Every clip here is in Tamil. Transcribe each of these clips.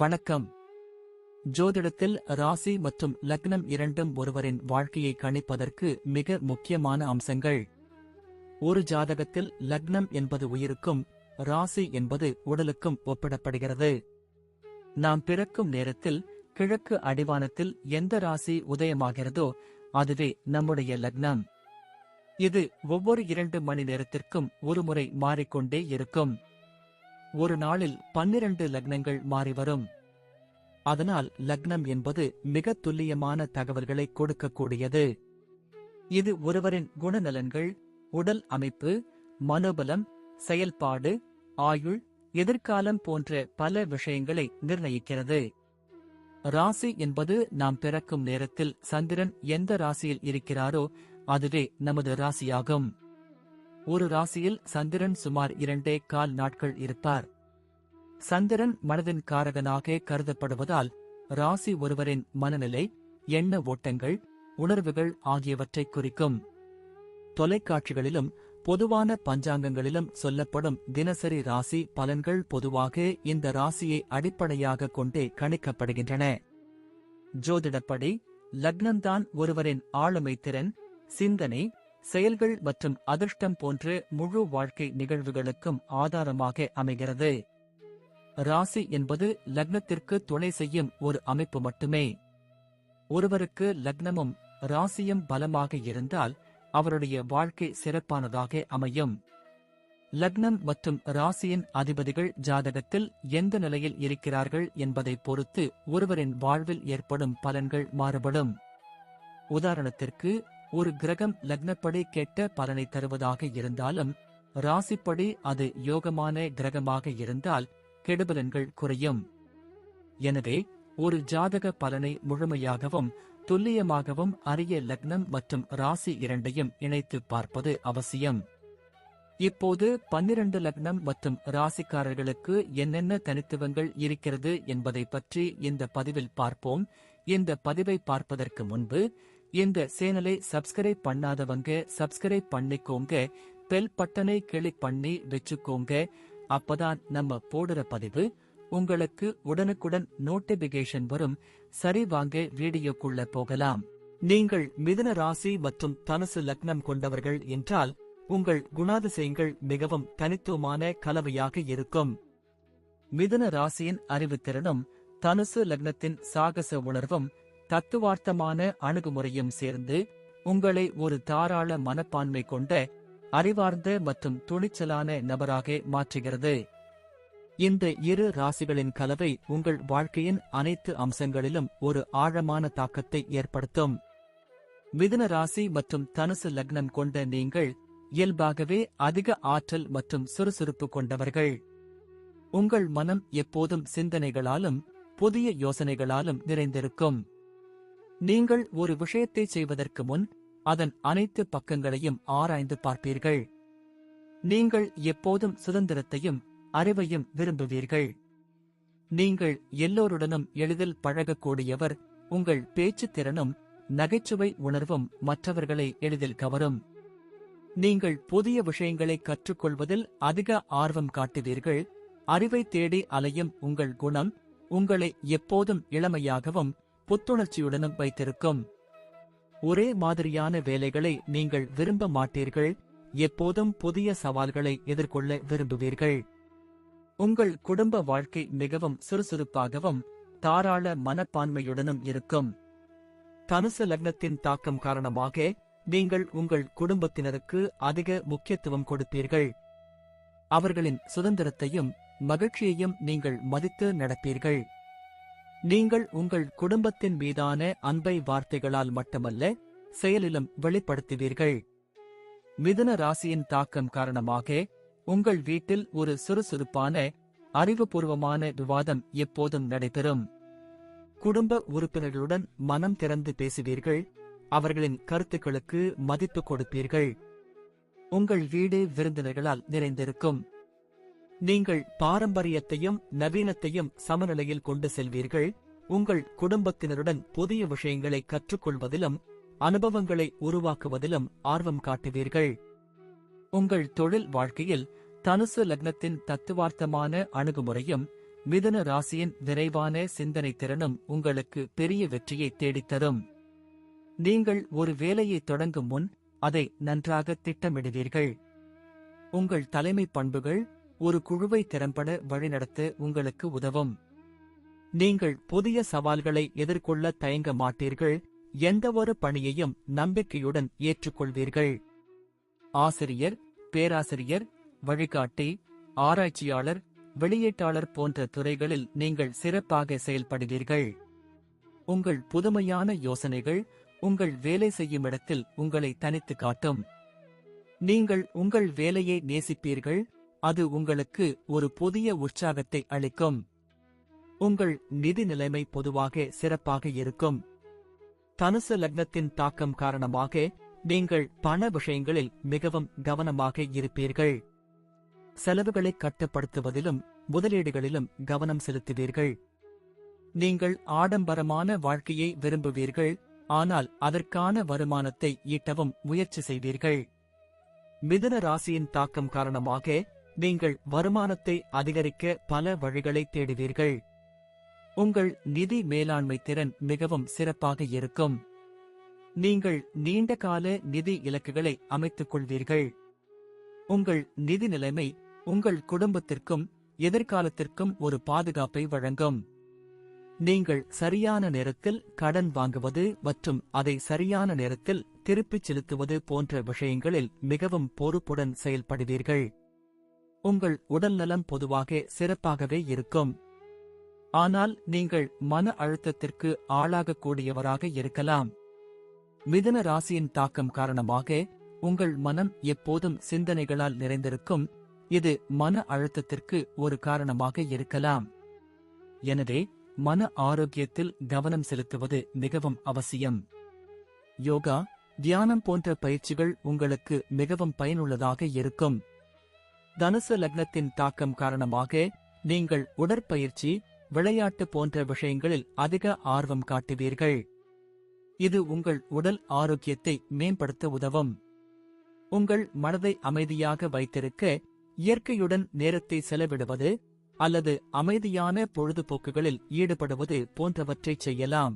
வணக்கம். ஜோதிடத்தில் ராசி மற்றும் லக்னம் இரண்டும் ஒருவரின் வாழ்க்கையை கணிப்பதற்கு மிக முக்கியமான அம்சங்கள். ஒரு ஜாதகத்தில் லக்னம் என்பது உயிருக்கும், ராசி என்பது உடலுக்கும் ஒப்பிடப்படுகிறது. நாம் பிறக்கும் நேரத்தில் கிழக்கு அடிவானத்தில் எந்த ராசி உதயமாகிறதோ அதுவே நம்முடைய லக்னம். இது ஒவ்வொரு 2 மணி நேரத்திற்கும் ஒருமுறை மாறிக்கொண்டே இருக்கும். ஒரு நாளில் 12 லக்னங்கள் மாறிவரும். அதனால் லக்னம் என்பது மிக துல்லியமான தகவல்களை கொடுக்கக்கூடியது. இது ஒருவரின் குணநலன்கள், உடல் அமைப்பு, மனோபலம், செயல்பாடு, ஆயுள், எதிர்காலம் போன்ற பல விஷயங்களை நிர்ணயிக்கிறது. ராசி என்பது நாம் பிறக்கும் நேரத்தில் சந்திரன் எந்த ராசியில் இருக்கிறாரோ அதுவே நமது ராசியாகும். ஒரு ராசியில் சந்திரன் சுமார் 2.25 நாட்கள் இருப்பார். சந்திரன் மனதின் காரகனாக கருதப்படுவதால் ராசி ஒருவரின் மனநிலை, எண்ண ஓட்டங்கள், உணர்வுகள் ஆகியவற்றை குறிக்கும். தொலைக்காட்சிகளிலும் பொதுவான பஞ்சாங்கங்களிலும் சொல்லப்படும் தினசரி ராசி பலன்கள் பொதுவாக இந்த ராசியை அடிப்படையாக கொண்டே கணிக்கப்படுகின்றன. ஜோதிடப்படி லக்னம்தான் ஒருவரின் ஆளுமை திறன், சிந்தனை, செயல்கள் மற்றும் அதிர்ஷ்டம் போன்ற முழு வாழ்க்கை நிகழ்வுகளுக்கும் ஆதாரமாக அமைகிறது. ராசி என்பது லக்னத்திற்கு துணை செய்யும் ஒரு அமைப்பு மட்டுமே. ஒருவருக்கு லக்னமும் ராசியும் பலமாக இருந்தால் அவருடைய வாழ்க்கை சிறப்பானதாக அமையும். லக்னம் மற்றும் ராசியின் அதிபதிகள் ஜாதகத்தில் எந்த நிலையில் இருக்கிறார்கள் என்பதை பொறுத்து ஒருவரின் வாழ்வில் ஏற்படும் பலன்கள் மாறுபடும். உதாரணத்திற்கு, ஒரு கிரகம் லக்னப்படி கெட்ட பலனை தருவதாக இருந்தாலும் ராசிப்படி அது யோகமான கிரகமாக இருந்தால் கெடுபலன்கள் குறையும். எனவே ஒரு ஜாதக பலனை முழுமையாகவும் துல்லியமாகவும் அறிய லக்னம் மற்றும் ராசி இரண்டையும் இணைத்து பார்ப்பது அவசியம். இப்போது 12 லக்னம் மற்றும் ராசிக்காரர்களுக்கு என்னென்ன தனித்துவங்கள் இருக்கிறது என்பதை பற்றி இந்த பதிவில் பார்ப்போம். இந்த பதிவை பார்ப்பதற்கு முன்பு இந்த சேனலை சப்ஸ்கிரைப் பண்ணாதவங்க சப்ஸ்கிரைப் பண்ணிக்கோங்க, பெல் பட்டனை கிளிக் பண்ணி வச்சுக்கோங்க. அப்பதான் நம்ம போடுற பதிவு உங்களுக்கு உடனுக்குடன் நோட்டிபிகேஷன் வரும். சரி, வாங்க வீடியோக்குள்ள போகலாம். நீங்கள் மிதுன ராசி மற்றும் தனுசு லக்னம் கொண்டவர்கள் என்றால் உங்கள் குணாதிசயங்கள் மிகவும் தனித்துவமான கலவையாக இருக்கும். மிதுன ராசியின் அறிவுத்திறனும் தனுசு லக்னத்தின் சாகச உணர்வும் தத்துவார்த்தமான அணுகுமுறையும் சேர்ந்து உங்களை ஒரு தாராள மனப்பான்மை கொண்ட, அறிவார்ந்த மற்றும் துணிச்சலான நபராக மாற்றுகிறது. இந்த இரு ராசிகளின் கலவை உங்கள் வாழ்க்கையின் அனைத்து அம்சங்களிலும் ஒரு ஆழமான தாக்கத்தை ஏற்படுத்தும். மிதுன ராசி மற்றும் தனுசு லக்னம் கொண்ட நீங்கள் இயல்பாகவே அதிக ஆற்றல் மற்றும் சுறுசுறுப்பு கொண்டவர்கள். உங்கள் மனம் எப்போதும் சிந்தனைகளாலும் புதிய யோசனைகளாலும் நிறைந்திருக்கும். நீங்கள் ஒரு விஷயத்தை செய்வதற்கு முன் அதன் அனைத்து பக்கங்களையும் ஆராய்ந்து பார்ப்பீர்கள். நீங்கள் எப்போதும் சுதந்திரத்தையும் அறிவையும் விரும்புவீர்கள். நீங்கள் எல்லோருடனும் எளிதில் பழகக்கூடியவர். உங்கள் பேச்சு திறனும் நகைச்சுவை உணர்வும் மற்றவர்களை எளிதில் கவரும். நீங்கள் புதிய விஷயங்களை கற்றுக்கொள்வதில் அதிக ஆர்வம் காட்டுவீர்கள். அறிவை தேடி அலையும் உங்கள் குணம் உங்களை எப்போதும் இளமையாகவும் புத்துணர்ச்சியுடனும் வைத்திருக்கும். ஒரே மாதிரியான வேலைகளை நீங்கள் விரும்ப மாட்டீர்கள். எப்போதும் புதிய சவால்களை எதிர்கொள்ள விரும்புவீர்கள். உங்கள் குடும்ப வாழ்க்கை மிகவும் சுறுசுறுப்பாகவும் தாராள மனப்பான்மையுடனும் இருக்கும். தனுசு லக்னத்தின் தாக்கம் காரணமாக நீங்கள் உங்கள் குடும்பத்தினருக்கு அதிக முக்கியத்துவம் கொடுப்பீர்கள். அவர்களின் சுதந்திரத்தையும் மகிழ்ச்சியையும் நீங்கள் மதித்து நடப்பீர்கள். நீங்கள் உங்கள் குடும்பத்தின் மீதான அன்பை வார்த்தைகளால் மட்டுமல்ல செயலிலும் வெளிப்படுத்துவீர்கள். மிதுன ராசியின் தாக்கம் காரணமாக உங்கள் வீட்டில் ஒரு சுறுசுறுப்பான, அறிவுபூர்வமான விவாதம் எப்போதும் நடைபெறும். குடும்ப உறுப்பினர்களுடன் மனம் திறந்து பேசுவீர்கள். அவர்களின் கருத்துக்களுக்கு மதிப்பு கொடுப்பீர்கள். உங்கள் வீடு விருந்தினர்களால் நிறைந்திருக்கும். நீங்கள் பாரம்பரியத்தையும் நவீனத்தையும் சமநிலையில் கொண்டு செல்வீர்கள். உங்கள் குடும்பத்தினருடன் புதிய விஷயங்களை கற்றுக்கொள்வதிலும் அனுபவங்களை உருவாக்குவதிலும் ஆர்வம் காட்டுவீர்கள். உங்கள் தொழில் வாழ்க்கையில் தனுசு லக்னத்தின் தத்துவார்த்தமான அணுகுமுறையும் மிதுன ராசியின் விரைவான சிந்தனை திறனும் உங்களுக்கு பெரிய வெற்றியை தேடித்தரும். நீங்கள் ஒரு வேலையை தொடங்கும் முன் அதை நன்றாக திட்டமிடுவீர்கள். உங்கள் தலைமை பண்புகள் ஒரு குழுவை திறம்பட வழிநடத்த உங்களுக்கு உதவும். நீங்கள் புதிய சவால்களை எதிர்கொள்ள தயங்க மாட்டீர்கள். எந்தவொரு பணியையும் நம்பிக்கையுடன் ஏற்றுக்கொள்வீர்கள். ஆசிரியர், பேராசிரியர், வழிகாட்டி, ஆராய்ச்சியாளர், வெளியீட்டாளர் போன்ற துறைகளில் நீங்கள் சிறப்பாக செயல்படுவீர்கள். உங்கள் புதுமையான யோசனைகள் உங்கள் வேலை செய்யும் இடத்தில் உங்களை தனித்து காட்டும். நீங்கள் உங்கள் வேலையை நேசிப்பீர்கள். அது உங்களுக்கு ஒரு புதிய உற்சாகத்தை அளிக்கும். உங்கள் நிதி நிலைமை பொதுவாக சிறப்பாக இருக்கும். தனுசு லக்னத்தின் தாக்கம் காரணமாக நீங்கள் பண விஷயங்களில் மிகவும் கவனமாக இருப்பீர்கள். செலவுகளை கட்டுப்படுத்துவதிலும் முதலீடுகளிலும் கவனம் செலுத்துவீர்கள். நீங்கள் ஆடம்பரமான வாழ்க்கையை விரும்புவீர்கள், ஆனால் அதற்கான வருமானத்தை ஈட்டவும் முயற்சி செய்வீர்கள். மிதுன ராசியின் தாக்கம் காரணமாக நீங்கள் வருமானத்தை அதிகரிக்க பல வழிகளை தேடுவீர்கள். உங்கள் நிதி மேலாண்மை திறன் மிகவும் சிறப்பாக இருக்கும். நீங்கள் நீண்டகால நிதி இலக்குகளை அமைத்துக் கொள்வீர்கள். உங்கள் நிதி நிலைமை உங்கள் குடும்பத்திற்கும் எதிர்காலத்திற்கும் ஒரு பாதுகாப்பை வழங்கும். நீங்கள் சரியான நேரத்தில் கடன் வாங்குவது மற்றும் அதை சரியான நேரத்தில் திருப்பிச் செலுத்துவது போன்ற விஷயங்களில் மிகவும் பொறுப்புடன் செயல்படுவீர்கள். உங்கள் உடல்நலம் பொதுவாக சிறப்பாகவே இருக்கும். ஆனால் நீங்கள் மன அழுத்தத்திற்கு ஆளாகக்கூடியவராக இருக்கலாம். மிதுன ராசியின் தாக்கம் காரணமாக உங்கள் மனம் எப்போதும் சிந்தனைகளால் நிறைந்திருக்கும். இது மன அழுத்தத்திற்கு ஒரு காரணமாக இருக்கலாம். எனவே மன ஆரோக்கியத்தில் கவனம் செலுத்துவது மிகவும் அவசியம். யோகா, தியானம் போன்ற பயிற்சிகள் உங்களுக்கு மிகவும் பயனுள்ளதாக இருக்கும். தனுசு லக்னத்தின் தாக்கம் காரணமாக நீங்கள் உடற்பயிற்சி, விளையாட்டு போன்ற விஷயங்களில் அதிக ஆர்வம் காட்டுவீர்கள். இது உங்கள் உடல் ஆரோக்கியத்தை மேம்படுத்த உதவும். உங்கள் மனதை அமைதியாக வைத்திருக்க இயற்கையுடன் நேரத்தை செலவிடுவது அல்லது அமைதியான பொழுதுபோக்குகளில் ஈடுபடுவது போன்றவற்றைச் செய்யலாம்.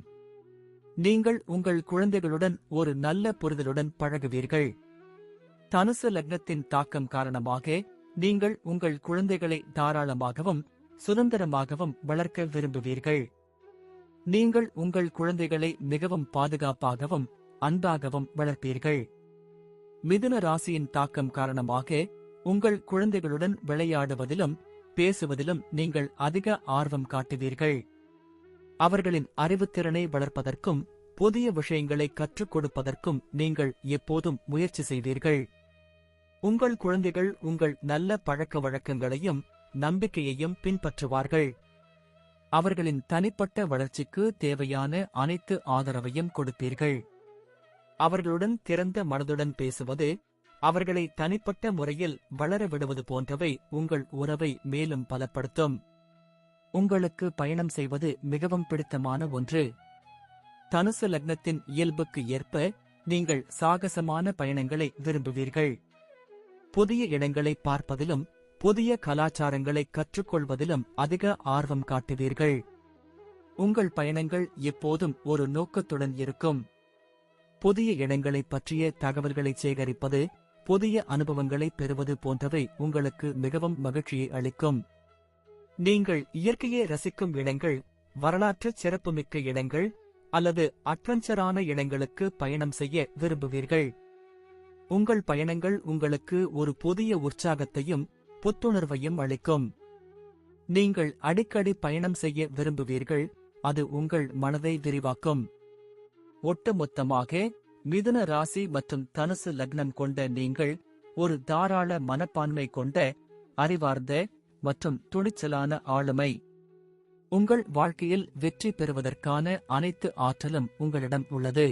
நீங்கள் உங்கள் குழந்தைகளுடன் ஒரு நல்ல புரிதலுடன் பழகுவீர்கள். தனுசு லக்னத்தின் தாக்கம் காரணமாக நீங்கள் உங்கள் குழந்தைகளை தாராளமாகவும் சுதந்திரமாகவும் வளர்க்க விரும்புவீர்கள். நீங்கள் உங்கள் குழந்தைகளை மிகவும் பாதுகாப்பாகவும் அன்பாகவும் வளர்ப்பீர்கள். மிதுன ராசியின் தாக்கம் காரணமாக உங்கள் குழந்தைகளுடன் விளையாடுவதிலும் பேசுவதிலும் நீங்கள் அதிக ஆர்வம் காட்டுவீர்கள். அவர்களின் அறிவுத்திறனை வளர்ப்பதற்கும் புதிய விஷயங்களை கற்றுக் கொடுப்பதற்கும் நீங்கள் எப்போதும் முயற்சி செய்வீர்கள். உங்கள் குழந்தைகள் உங்கள் நல்ல பழக்க வழக்கங்களையும் நம்பிக்கையையும் பின்பற்றுவார்கள். அவர்களின் தனிப்பட்ட வளர்ச்சிக்கு தேவையான அனைத்து ஆதரவையும் கொடுப்பீர்கள். அவர்களுடன் திறந்த மனதுடன் பேசுவது, அவர்களை தனிப்பட்ட முறையில் வளர விடுவது போன்றவை உங்கள் உறவை மேலும் பலப்படுத்தும். உங்களுக்கு பயணம் செய்வது மிகவும் பிடித்தமான ஒன்று. தனுசு லக்னத்தின் இயல்புக்கு ஏற்ப நீங்கள் சாகசமான பயணங்களை விரும்புவீர்கள். புதிய இடங்களை பார்ப்பதிலும் புதிய கலாச்சாரங்களை கற்றுக்கொள்வதிலும் அதிக ஆர்வம் காட்டுவீர்கள். உங்கள் பயணங்கள் எப்போதும் ஒரு நோக்கத்துடன் இருக்கும். புதிய இடங்களைப் பற்றிய தகவல்களை சேகரிப்பது, புதிய அனுபவங்களை பெறுவது போன்றவை உங்களுக்கு மிகவும் மகிழ்ச்சியை அளிக்கும். நீங்கள் இயற்கையை ரசிக்கும் இடங்கள், வரலாற்று சிறப்புமிக்க இடங்கள் அல்லது அட்வென்ச்சரான இடங்களுக்கு பயணம் செய்ய விரும்புவீர்கள். உங்கள் பயணங்கள் உங்களுக்கு ஒரு புதிய உற்சாகத்தையும் புத்துணர்வையும் அளிக்கும். நீங்கள் அடிக்கடி பயணம் செய்ய விரும்புவீர்கள். அது உங்கள் மனதை விரிவாக்கும். ஒட்டுமொத்தமாக மிதுன ராசி மற்றும் தனுசு லக்னம் கொண்ட நீங்கள் ஒரு தாராள மனப்பான்மை கொண்ட, அறிவார்ந்த மற்றும் துணிச்சலான ஆளுமை. உங்கள் வாழ்க்கையில் வெற்றி பெறுவதற்கான அனைத்து ஆற்றலும் உங்களிடம் உள்ளது.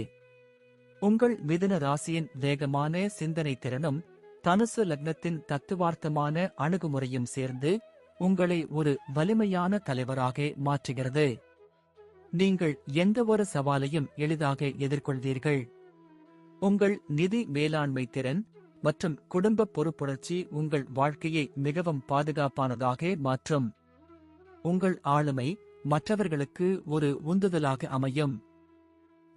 உங்கள் மிதுன ராசியின் வேகமான சிந்தனை திறனும் தனுசு லக்னத்தின் தத்துவார்த்தமான அணுகுமுறையும் சேர்ந்து உங்களை ஒரு வலிமையான தலைவராக மாற்றுகிறது. நீங்கள் எந்தவொரு சவாலையும் எளிதாக எதிர்கொள்வீர்கள். உங்கள் நிதி மேலாண்மை திறன் மற்றும் குடும்ப பொறுப்புணர்ச்சி உங்கள் வாழ்க்கையை மிகவும் பாதுகாப்பானதாக மாற்றும். உங்கள் ஆளுமை மற்றவர்களுக்கு ஒரு உந்துதலாக அமையும்.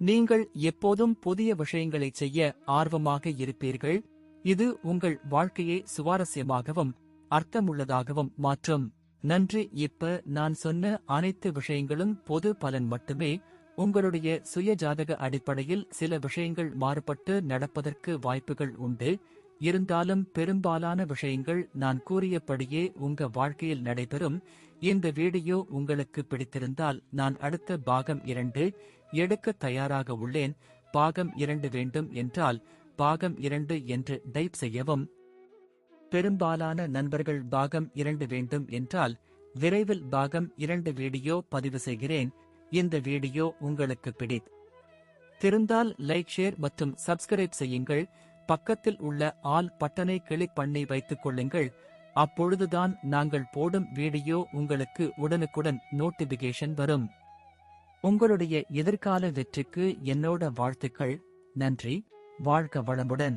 நீங்கள் எப்போதும் புதிய விஷயங்களைச் செய்ய ஆர்வமாக இருப்பீர்கள். இது உங்கள் வாழ்க்கையை சுவாரஸ்யமாகவும் அர்த்தமுள்ளதாகவும் மாற்றும். நன்றி. இப்ப நான் சொன்ன அனைத்து விஷயங்களும் பொது பலன் மட்டுமே. உங்களுடைய சுய ஜாதக அடிப்படையில் சில விஷயங்கள் மாறுபட்டு நடப்பதற்கு வாய்ப்புகள் உண்டு. இருந்தாலும் பெரும்பாலான விஷயங்கள் நான் கூறியபடியே உங்க வாழ்க்கையில் நடைபெறும். இந்த வீடியோ உங்களுக்கு பிடித்திருந்தால் நான் அடுத்த பாகம் 2 எடுக்க தயாராக உள்ளேன். பாகம் 2 வேண்டும் என்றால் பாகம் 2 என்று டைப் செய்யவும். பெரும்பாலான நண்பர்கள் பாகம் 2 வேண்டும் என்றால் விரைவில் பாகம் 2 வீடியோ பதிவு செய்கிறேன். இந்த வீடியோ உங்களுக்கு பிடித்திருந்தால் லைக், ஷேர் மற்றும் சப்ஸ்கிரைப் செய்யுங்கள். பக்கத்தில் உள்ள ஆல் பட்டனை கிளிக் பண்ணி வைத்துக் கொள்ளுங்கள். அப்பொழுதுதான் நாங்கள் போடும் வீடியோ உங்களுக்கு உடனுக்குடன் நோட்டிபிகேஷன் வரும். உங்களுடைய எதிர்கால வெற்றிக்கு என்னோட வாழ்த்துக்கள். நன்றி. வாழ்க வளமுடன்.